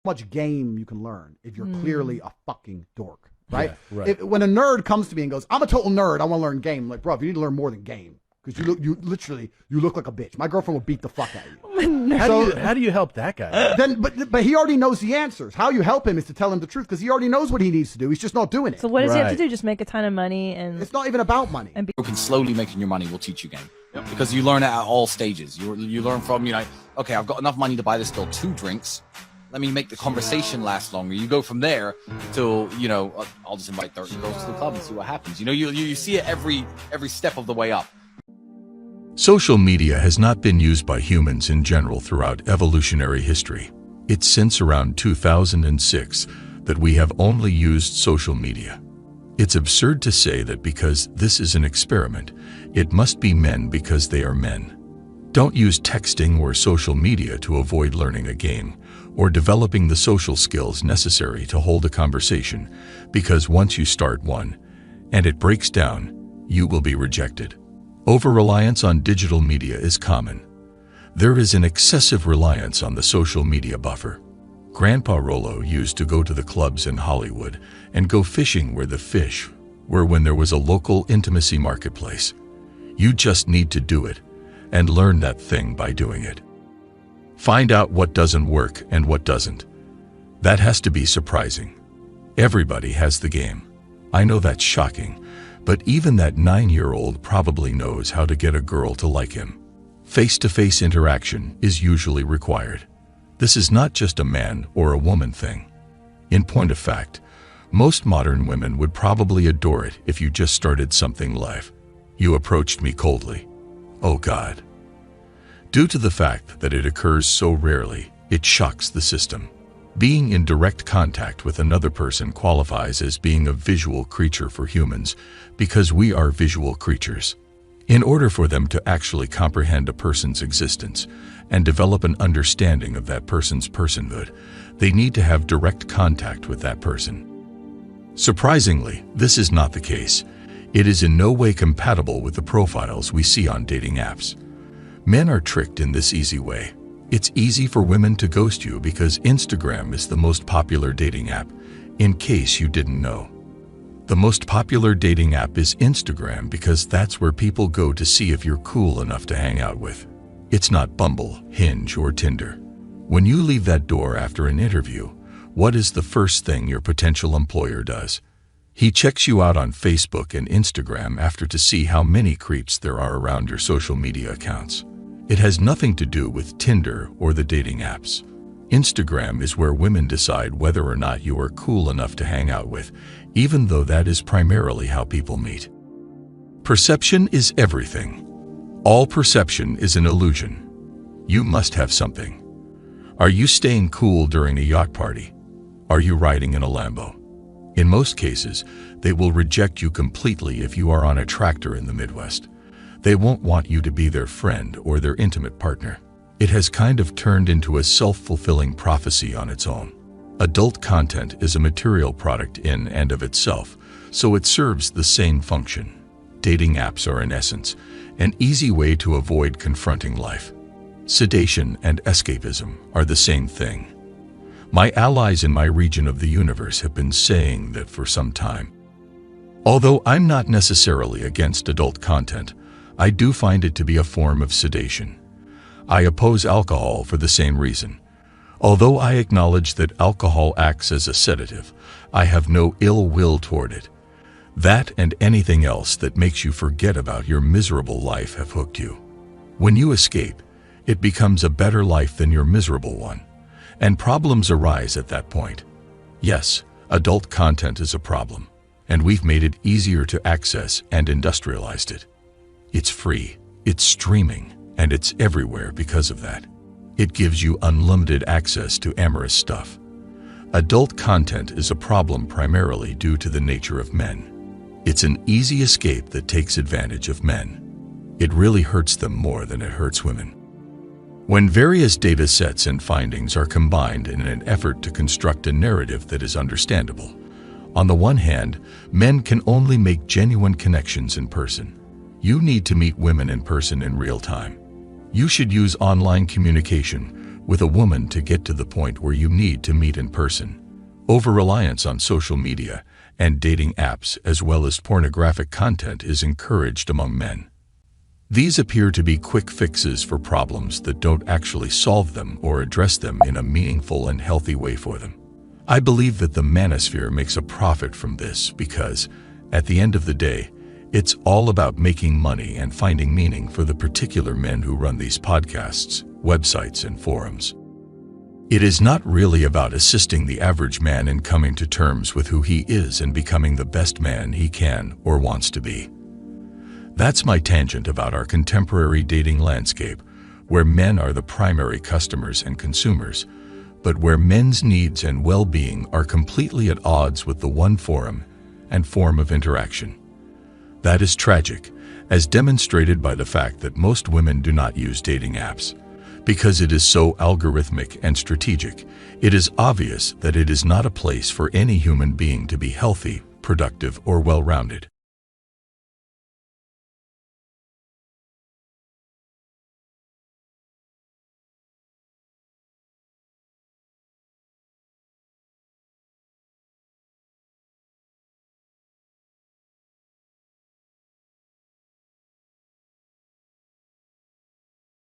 much game you can learn if you're clearly a fucking dork, right? Yeah, right. When a nerd comes to me and goes, "I'm a total nerd, I want to learn game," I'm like, bro, you need to learn more than game because you look like a bitch. My girlfriend would beat the fuck out of you. How do you help that guy? Then, but he already knows the answers. How you help him is to tell him the truth because he already knows what he needs to do. He's just not doing it. So what does he have to do? Just make a ton of money and it's not even about money. And Slowly making your money will teach you game. Because you learn it at all stages. You learn from, okay, I've got enough money to buy this girl 2 drinks. Let me make the conversation last longer. You go from there till, I'll just invite 30 girls to the club and see what happens. You see it every step of the way up. Social media has not been used by humans in general throughout evolutionary history. It's since around 2006 that we have only used social media. It's absurd to say that because this is an experiment, it must be men because they are men. Don't use texting or social media to avoid learning a game or developing the social skills necessary to hold a conversation, because once you start one and it breaks down, you will be rejected. Over-reliance on digital media is common. There is an excessive reliance on the social media buffer. Grandpa Rollo used to go to the clubs in Hollywood and go fishing where the fish were when there was a local intimacy marketplace. You just need to do it and learn that thing by doing it. Find out what doesn't work and what doesn't. That has to be surprising. Everybody has the game. I know that's shocking, but even that 9-year-old probably knows how to get a girl to like him. Face-to-face interaction is usually required. This is not just a man or a woman thing. In point of fact, most modern women would probably adore it if you just started something live. You approached me coldly. Oh God. Due to the fact that it occurs so rarely, it shocks the system. Being in direct contact with another person qualifies as being a visual creature for humans because we are visual creatures. In order for them to actually comprehend a person's existence and develop an understanding of that person's personhood, they need to have direct contact with that person. Surprisingly, this is not the case. It is in no way compatible with the profiles we see on dating apps. Men are tricked in this easy way. It's easy for women to ghost you because Instagram is the most popular dating app, in case you didn't know. The most popular dating app is Instagram because that's where people go to see if you're cool enough to hang out with. It's not Bumble, Hinge, or Tinder. When you leave that door after an interview, what is the first thing your potential employer does? He checks you out on Facebook and Instagram after to see how many creeps there are around your social media accounts. It has nothing to do with Tinder or the dating apps. Instagram is where women decide whether or not you are cool enough to hang out with, even though that is primarily how people meet. Perception is everything. All perception is an illusion. You must have something. Are you staying cool during a yacht party? Are you riding in a Lambo? In most cases, they will reject you completely if you are on a tractor in the Midwest. They won't want you to be their friend or their intimate partner. It has kind of turned into a self-fulfilling prophecy on its own. Adult content is a material product in and of itself, so it serves the same function. Dating apps are, in essence, an easy way to avoid confronting life. Sedation and escapism are the same thing. My allies in my region of the universe have been saying that for some time. Although I'm not necessarily against adult content, I do find it to be a form of sedation. I oppose alcohol for the same reason. Although I acknowledge that alcohol acts as a sedative, I have no ill will toward it. That and anything else that makes you forget about your miserable life have hooked you. When you escape, it becomes a better life than your miserable one, and problems arise at that point. Yes, adult content is a problem, and we've made it easier to access and industrialized it. It's free, it's streaming, and it's everywhere because of that. It gives you unlimited access to amorous stuff. Adult content is a problem primarily due to the nature of men. It's an easy escape that takes advantage of men. It really hurts them more than it hurts women. When various data sets and findings are combined in an effort to construct a narrative that is understandable, on the one hand, men can only make genuine connections in person. You need to meet women in person in real time. You should use online communication, with a woman to get to the point where you need to meet in person. Over-reliance on social media and dating apps as well as pornographic content is encouraged among men. These appear to be quick fixes for problems that don't actually solve them or address them in a meaningful and healthy way for them. I believe that the manosphere makes a profit from this because, at the end of the day, it's all about making money and finding meaning for the particular men who run these podcasts, websites, and forums. It is not really about assisting the average man in coming to terms with who he is and becoming the best man he can or wants to be. That's my tangent about our contemporary dating landscape, where men are the primary customers and consumers, but where men's needs and well-being are completely at odds with the one forum and form of interaction. That is tragic, as demonstrated by the fact that most women do not use dating apps. Because it is so algorithmic and strategic, it is obvious that it is not a place for any human being to be healthy, productive, or well-rounded.